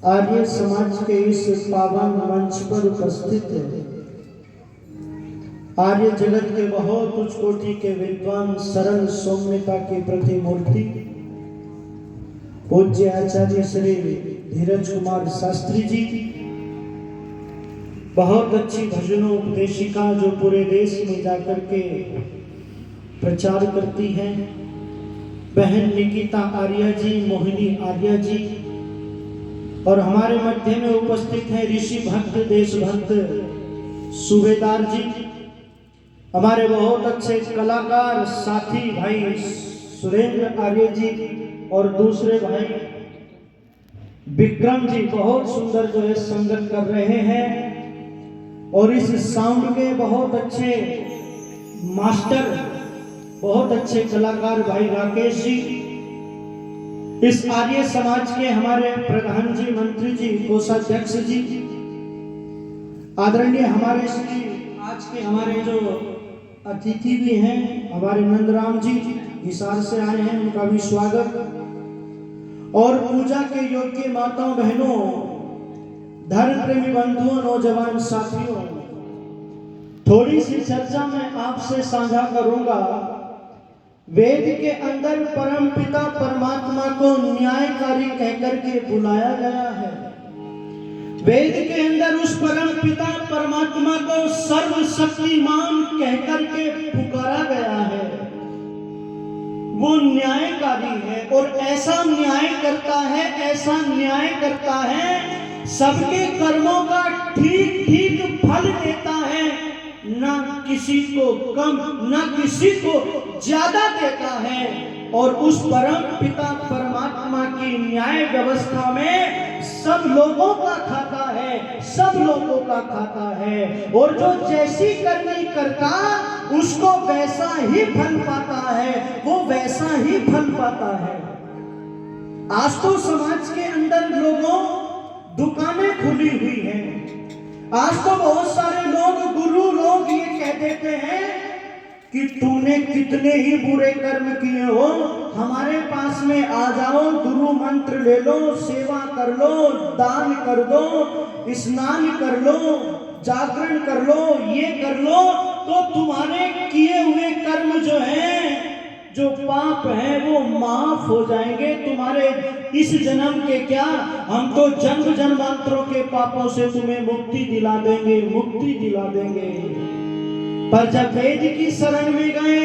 आर्य समाज के इस पावन मंच पर उपस्थित है आर्य जगत के बहुत उच्च कोटि के विद्वान सरल सौम्यता की प्रतिमूर्ति पूज्य आचार्य श्री धीरज कुमार शास्त्री जी, बहुत अच्छी भजनों उपदेशिका जो पूरे देश में जाकर के प्रचार करती हैं। बहन निकिता आर्या जी, मोहिनी आर्या जी, और हमारे मध्य में उपस्थित हैं ऋषि भक्त देशभक्त सूबेदार जी, हमारे बहुत अच्छे कलाकार साथी भाई सुरेंद्र आर्य जी और दूसरे भाई विक्रम जी बहुत सुंदर जो है संगत कर रहे हैं। और इस साउंड के बहुत अच्छे मास्टर, बहुत अच्छे कलाकार भाई राकेश जी, इस आर्य समाज के हमारे प्रधान जी, मंत्री जी, कोषाध्यक्ष जी, आदरणीय हमारे श्री आज के हमारे जो अतिथि भी हैं हमारे नंदराम जी हिसार से आए हैं, उनका भी स्वागत। और पूजा के योग्य माताओं बहनों, धर्म प्रेमी बंधुओं, नौजवान साथियों, थोड़ी सी चर्चा मैं आपसे साझा करूंगा। वेद के अंदर परम पिता परमात्मा को न्यायकारी कहकर के बुलाया गया है। वेद के अंदर उस परम पिता परमात्मा को सर्वशक्तिमान कहकर के पुकारा गया है। वो न्यायकारी है और ऐसा न्याय करता है, ऐसा न्याय करता है, सबके कर्मों का ठीक ठीक फल देता है, ना किसी को कम ना किसी को ज्यादा देता है। और उस परम पिता परमात्मा की न्याय व्यवस्था में सब लोगों का खाता है, सब लोगों का खाता है। और जो जैसी करनी करता उसको वैसा ही फल पाता है, वो वैसा ही फल पाता है। आज तो समाज के अंदर लोगों दुकानें खुली हुई हैं। आज तो बहुत सारे लोग, गुरु लोग ये कह देते हैं कि तूने कितने ही बुरे कर्म किए हो, हमारे पास में आ जाओ, गुरु मंत्र ले लो, सेवा कर लो, दान कर दो, स्नान कर लो, जागरण कर लो, ये कर लो, तो तुम्हारे किए हुए कर्म जो हैं, जो पाप हैं, वो माफ हो जाएंगे। तुम्हारे इस जन्म के क्या, हम तो जन्म जन्मांतरों के पापों से तुम्हें मुक्ति दिला देंगे, मुक्ति दिला देंगे। पर जब वेद की शरण में गए,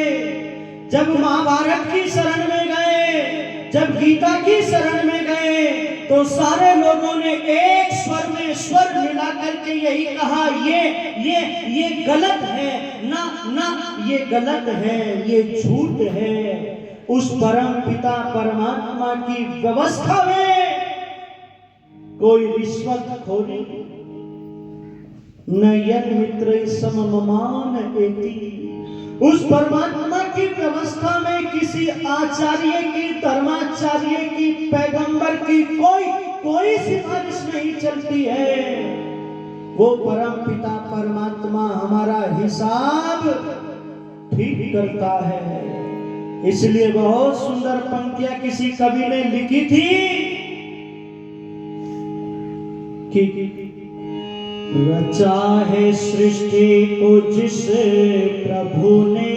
जब महाभारत की शरण में गए, जब गीता की शरण में गए, तो सारे लोगों ने एक स्वर में स्वर मिला करके यही कहा, ये गलत है, ना ना ये गलत है, ये झूठ है। उस परम पिता परमात्मा की व्यवस्था में कोई रिश्वतखोरी न यन मित्र सममान एति। उस परमात्मा की व्यवस्था में किसी आचार्य की, धर्माचार्य की, पैगंबर की कोई सिफारिश नहीं चलती है। वो परम पिता परमात्मा हमारा हिसाब ठीक करता है। इसलिए बहुत सुंदर पंक्तियां किसी कवि ने लिखी थी कि रचा है सृष्टि को जिस प्रभु ने,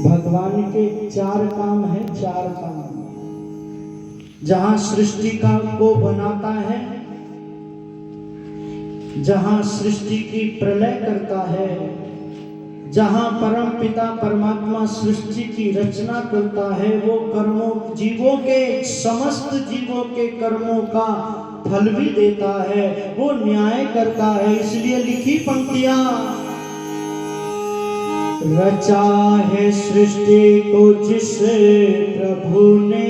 भगवान के चार काम है, चार काम। जहां सृष्टि का को बनाता है, जहां सृष्टि की प्रलय करता है, जहां परम पिता परमात्मा सृष्टि की रचना करता है, वो कर्मों, जीवों के, समस्त जीवों के कर्मों का फल भी देता है, वो न्याय करता है। इसलिए लिखी पंक्तियां, रचा है सृष्टि को जिस प्रभु ने,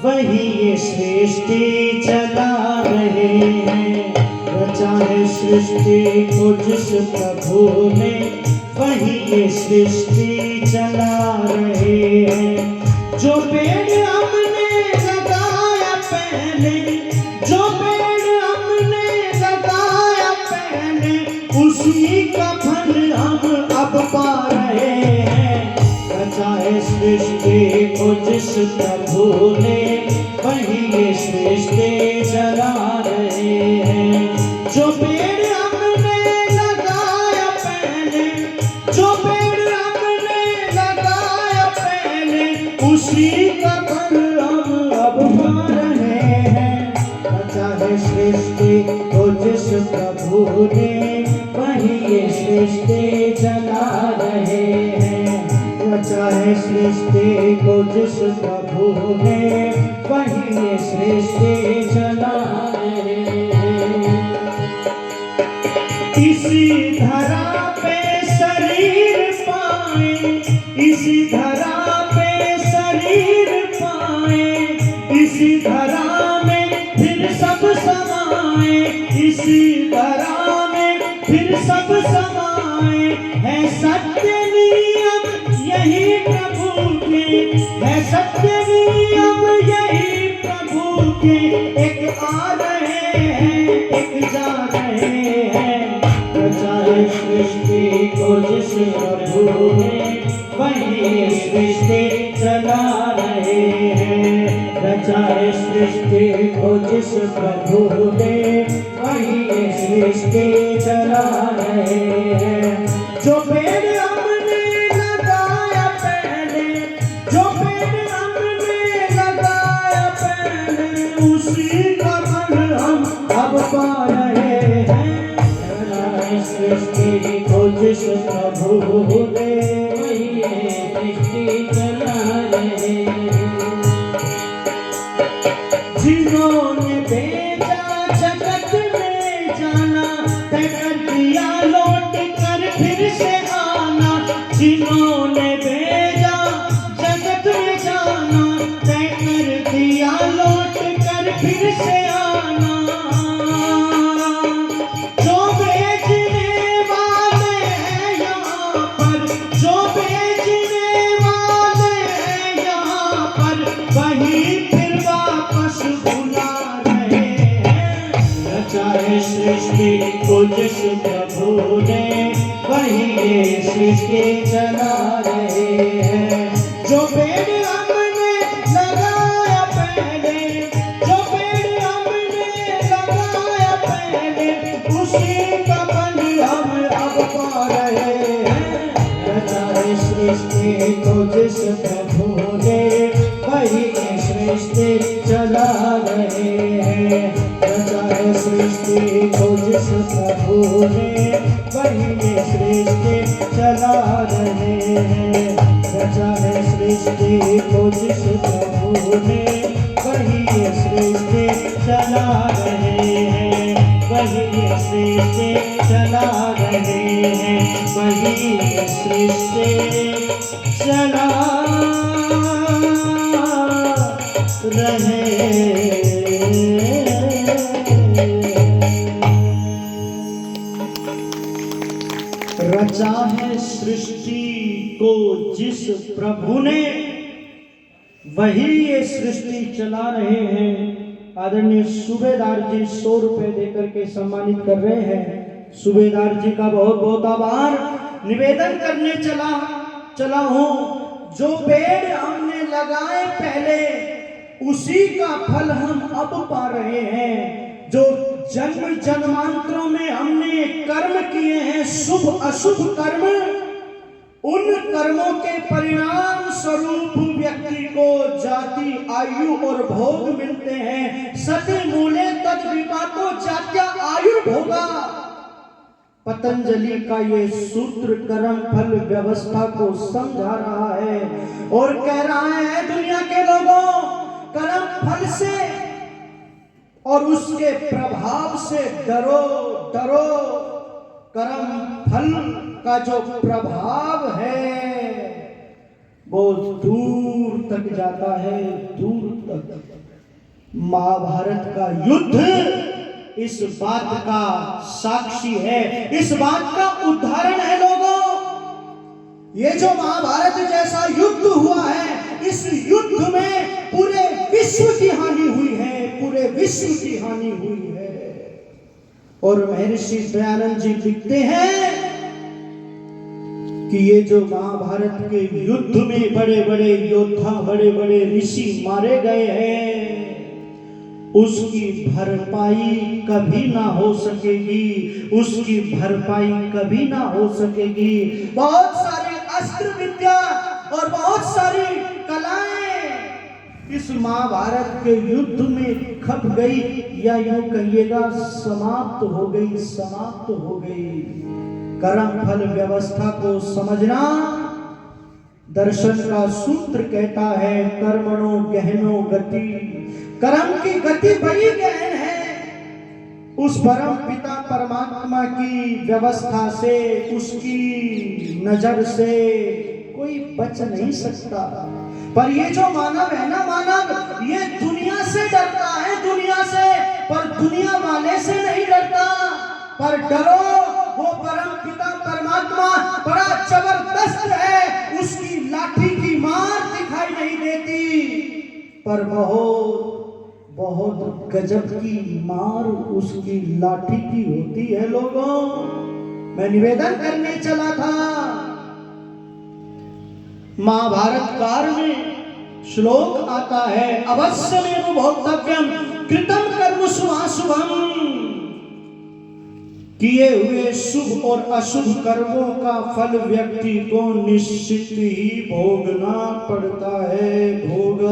वही ये सृष्टि चला रहे हैं। रचा है सृष्टि को जिस प्रभु ने, वही ये सृष्टि चला रहे हैं। जो पेड़ हमने लगाया पहले, जो पेड़ हमने लगाया जिस प्रभु ने वही ये सृष्टि चला रहे हैं। जो पेड़ हमने लगाया पहले, जो पेड़ हमने लगाया पहले, उसी का फल हम अब पा रहे हैं। चाहे सृष्टि को जिस प्रभु ने वही ये सृष्टि चला रहे हैं। चाहे सृष्टि को जिस प्रभु ने वही ये सृष्टि चला रहे हैं। इसी धरा पे शरीर पाए, इसी धरा पे शरीर पाए, इसी धरा में फिर सब समाए, इसी धरा में फिर सब समाए। है सत्य नियम यही प्रभु के, है सत्य नियम यही प्रभु के। एक आ रहे हैं, एक जा रहे हैं। चाहे सृष्टि को जिस प्रभु ने वही सृष्टि चला रहे हैं। चाहे सृष्टि को जिस प्रभु ने वही सृष्टि चला रहे हैं। जो पेड़ हमने लगाया पहले, जो पेड़ हमने लगाया पहले, उसी का फल हम अब पा रहे हैं। सृष्टि को जिस प्रभु ने वही सृष्टि चला रहे हैं। जिन्होंने भेजा जगत में जाना, तय कर दिया लौट कर फिर से आना। जिन्होंने भेजा जगत में जाना, तय कर दिया लौट कर फिर से आना। जो बेचने वाले हैं यहाँ पर, जो बेचने वाले हैं यहाँ पर, वही फिर वापस बुला रहे हैं। चाहे सृष्टि को जिस प्रभु ने वही ये सृष्टि चला रहे हैं। जो पेड़ हमने लगाया पहले, जो पेड़ हमने लगाया पहले, उसी का फल हम अब पा रहे हैं। चाहे सृष्टि को जिस प्रभु ने वही सृष्टि चला रहे हैं। चाहे सृष्टि को जिस प्रभु ने वही सृष्टि चला रहे हैं। चाहे सृष्टि को जिस प्रभु ने वही सृष्टि चला रहे हैं। वही सृष्टि चला रहे हैं। वही सृष्टि चला रहे। रचा है सृष्टि को जिस प्रभु ने वही ये सृष्टि चला रहे हैं। आदरणीय सूबेदार जी 100 रुपए देकर के सम्मानित कर रहे हैं। सूबेदार जी का बहुत बहुत आभार। निवेदन करने चला हूं, जो पेड़ हमने लगाए पहले, उसी का फल हम अब पा रहे हैं। जो जन्म जन्मांतरों में हमने कर्म किए हैं, शुभ अशुभ कर्म, उन कर्मों के परिणाम स्वरूप व्यक्ति को जाति, आयु और भोग मिलते हैं। सति मूले तद विपाको जात्या आयुर्भोगा। पतंजलि का ये सूत्र कर्म फल व्यवस्था को समझा रहा है और कह रहा है दुनिया के लोगों, कर्म फल से और उसके प्रभाव से डरो डरो। कर्म फल का जो प्रभाव है वो दूर तक जाता है, दूर तक। महाभारत का युद्ध इस बात का साक्षी है, इस बात का उदाहरण है लोगों। ये जो महाभारत जैसा युद्ध हुआ है, इस युद्ध में पूरे विश्व की हानि हुई है, पूरे विश्व की हानि हुई है। और महर्षि दयानंद जी लिखते हैं कि ये जो महाभारत के युद्ध में बड़े बड़े योद्धा, बड़े बड़े ऋषि मारे गए हैं, उसकी भरपाई कभी ना हो सकेगी, उसकी भरपाई कभी ना हो सकेगी। बहुत सारे अस्त्र विद्या और बहुत सारी कलाएं इस महाभारत के युद्ध में खप गई, या यूं कहिएगा समाप्त हो गई, समाप्त हो गई। कर्म फल व्यवस्था को समझना दर्शन का सूत्र कहता है, कर्मणो गहनो गति। कर्म की गति बड़ी गहन है। उस परम पिता परमात्मा की व्यवस्था से, उसकी नजर से कोई बच नहीं सकता। पर ये जो मानव है ना, मानव ये दुनिया से डरता है, दुनिया से, पर दुनिया वाले से नहीं डरता। पर डरो, वो परम पिता परमात्मा बड़ा जबरदस्त है, उसकी लाठी की मार दिखाई नहीं देती, पर बहुत बहुत गजब की मार उसकी लाठी की होती है। लोगों, मैं निवेदन करने चला था, महाभारत काल में श्लोक आता है, अवश्यमेव भोक्तव्यम कृतं कर्म शुभाशुभम। किए हुए शुभ और अशुभ कर्मों का फल व्यक्ति को निश्चित ही भोगना पड़ता है। भोग